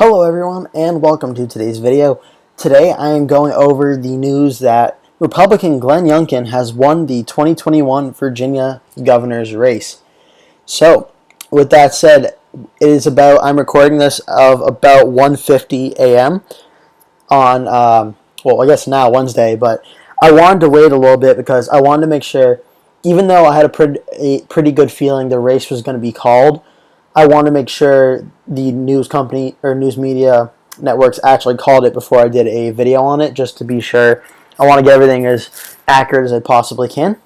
Hello everyone and welcome to today's video. Today I am going over the news that Republican Glenn Youngkin has won the 2021 Virginia governor's race. So, with that said, I'm recording this of about 1:50 a.m. on, I guess now Wednesday, but I wanted to wait a little bit because I wanted to make sure, even though I had a pretty good feeling the race was going to be called, I want to make sure the news company or news media networks actually called it before I did a video on it, just to be sure. I want to get everything as accurate as I possibly can.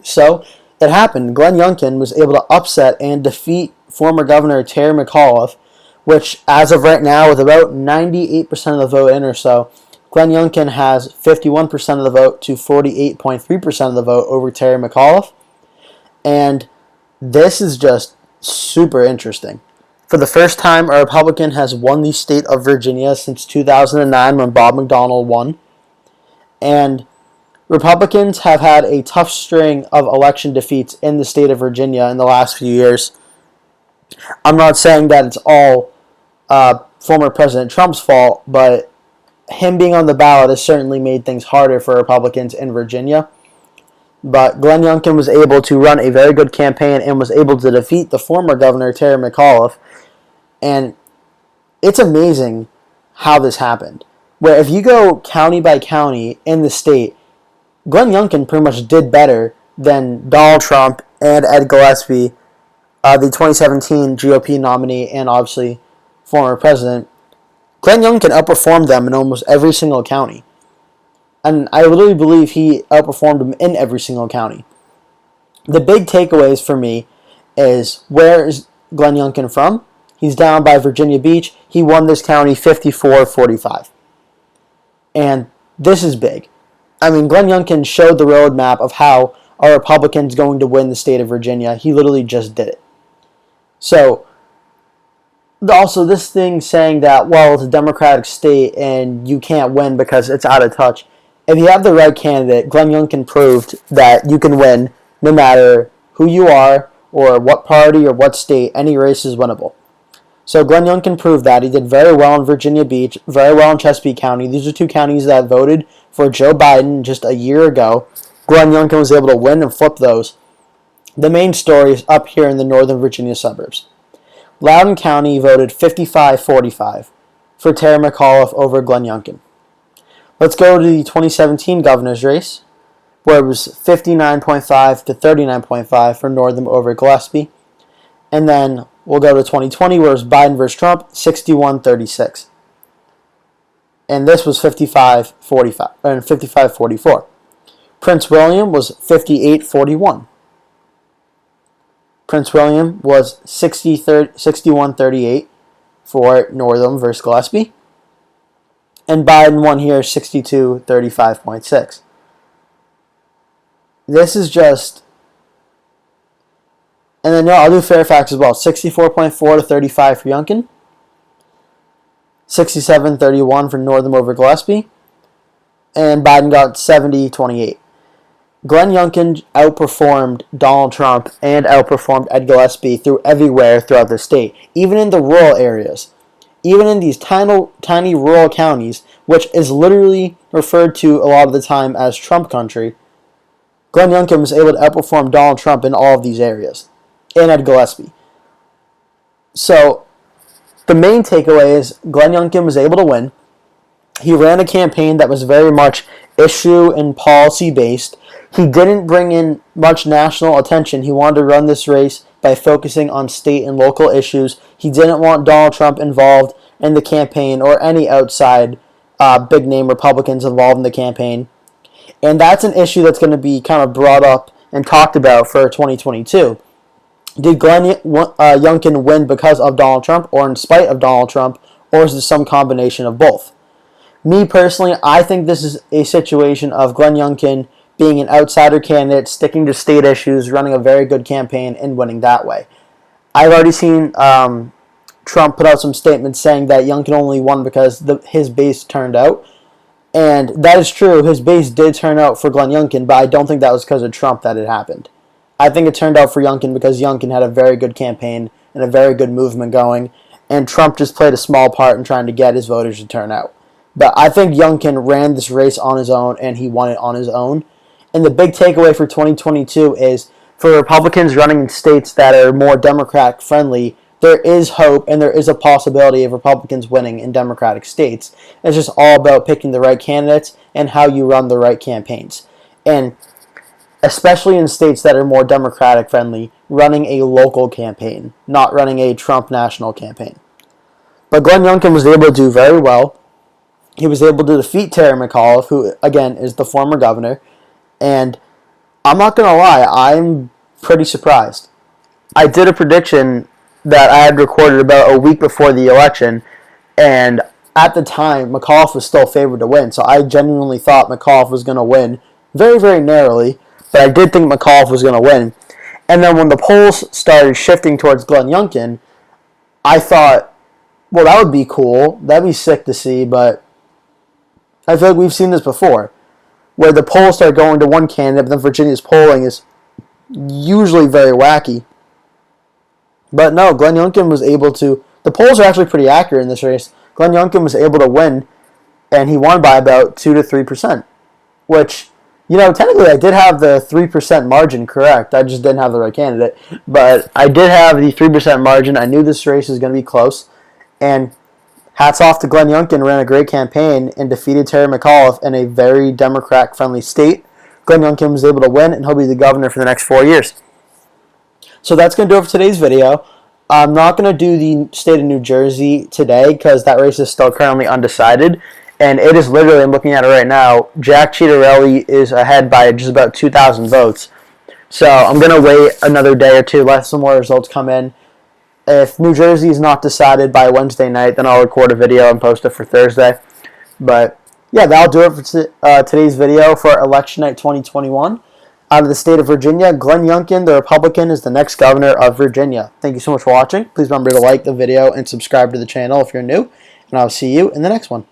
So it happened. Glenn Youngkin was able to upset and defeat former Governor Terry McAuliffe, which as of right now, with about 98% of the vote in or so, Glenn Youngkin has 51% of the vote to 48.3% of the vote over Terry McAuliffe. And this is just super interesting. For the first time, a Republican has won the state of Virginia since 2009 when Bob McDonnell won. And Republicans have had a tough string of election defeats in the state of Virginia in the last few years. I'm not saying that it's all former President Trump's fault, but him being on the ballot has certainly made things harder for Republicans in Virginia. But Glenn Youngkin was able to run a very good campaign and was able to defeat the former governor, Terry McAuliffe. And it's amazing how this happened. Where if you go county by county in the state, Glenn Youngkin pretty much did better than Donald Trump and Ed Gillespie, the 2017 GOP nominee and obviously former president. Glenn Youngkin outperformed them in almost every single county. And I literally believe he outperformed them in every single county. The big takeaways for me is, where is Glenn Youngkin from? He's down by Virginia Beach. He won this county 54-45. And this is big. I mean, Glenn Youngkin showed the roadmap of how a Republican's going to win the state of Virginia. He literally just did it. So, also this thing saying that, well, it's a Democratic state and you can't win because it's out of touch. If you have the right candidate, Glenn Youngkin proved that you can win no matter who you are or what party or what state. Any race is winnable. So Glenn Youngkin proved that. He did very well in Virginia Beach, very well in Chesapeake County. These are two counties that voted for Joe Biden just a year ago. Glenn Youngkin was able to win and flip those. The main story is up here in the northern Virginia suburbs. Loudoun County voted 55-45 for Terry McAuliffe over Glenn Youngkin. Let's go to the 2017 governor's race, where it was 59.5 to 39.5 for Northam over Gillespie. And then we'll go to 2020, where it was Biden versus Trump, 61-36. And this was 55-45 and 55-44. Prince William was 58-41. Prince William was 61-38 for Northam versus Gillespie. And Biden won here 62-35.6. This is just... And then I'll do Fairfax as well. 64.4 to 35 for Youngkin. 67-31 for Northam over Gillespie. And Biden got 70-28. Glenn Youngkin outperformed Donald Trump and outperformed Ed Gillespie everywhere throughout the state, even in the rural areas. Even in these tiny rural counties, which is literally referred to a lot of the time as Trump country, Glenn Youngkin was able to outperform Donald Trump in all of these areas, and Ed Gillespie. So, the main takeaway is Glenn Youngkin was able to win. He ran a campaign that was very much issue and policy based. He didn't bring in much national attention. He wanted to run this race by focusing on state and local issues. He didn't want Donald Trump involved in the campaign or any outside big-name Republicans involved in the campaign. And that's an issue that's going to be kind of brought up and talked about for 2022. Did Glenn Youngkin win because of Donald Trump or in spite of Donald Trump, or is this some combination of both? Me personally, I think this is a situation of Glenn Youngkin being an outsider candidate, sticking to state issues, running a very good campaign, and winning that way. I've already seen Trump put out some statements saying that Youngkin only won because his base turned out. And that is true. His base did turn out for Glenn Youngkin, but I don't think that was because of Trump that it happened. I think it turned out for Youngkin because Youngkin had a very good campaign and a very good movement going. and Trump just played a small part in trying to get his voters to turn out. But I think Youngkin ran this race on his own, and he won it on his own. And the big takeaway for 2022 is for Republicans running in states that are more Democratic friendly, there is hope and there is a possibility of Republicans winning in Democratic states. It's just all about picking the right candidates and how you run the right campaigns. And especially in states that are more Democratic friendly, running a local campaign, not running a Trump national campaign. But Glenn Youngkin was able to do very well. He was able to defeat Terry McAuliffe, who, again, is the former governor. And I'm not going to lie, I'm pretty surprised. I did a prediction that I had recorded about a week before the election, and at the time, McAuliffe was still favored to win. So I genuinely thought McAuliffe was going to win very, very narrowly, but I did think McAuliffe was going to win. And then when the polls started shifting towards Glenn Youngkin, I thought, well, that would be cool. That'd be sick to see, but I feel like we've seen this before, where the polls start going to one candidate, but then Virginia's polling is usually very wacky. But no, Glenn Youngkin was able to. The polls are actually pretty accurate in this race. Glenn Youngkin was able to win, and he won by about 2 to 3%, which, technically I did have the 3% margin correct. I just didn't have the right candidate. But I did have the 3% margin. I knew this race was going to be close. And hats off to Glenn Youngkin, ran a great campaign and defeated Terry McAuliffe in a very Democrat-friendly state. Glenn Youngkin was able to win, and he'll be the governor for the next 4 years. So that's going to do it for today's video. I'm not going to do the state of New Jersey today because that race is still currently undecided. And it is literally, I'm looking at it right now, Jack Ciattarelli is ahead by just about 2,000 votes. So I'm going to wait another day or two, let some more results come in. If New Jersey is not decided by Wednesday night, then I'll record a video and post it for Thursday. But yeah, that'll do it for today's video for Election Night 2021. Out of the state of Virginia, Glenn Youngkin, the Republican, is the next governor of Virginia. Thank you so much for watching. Please remember to like the video and subscribe to the channel if you're new. And I'll see you in the next one.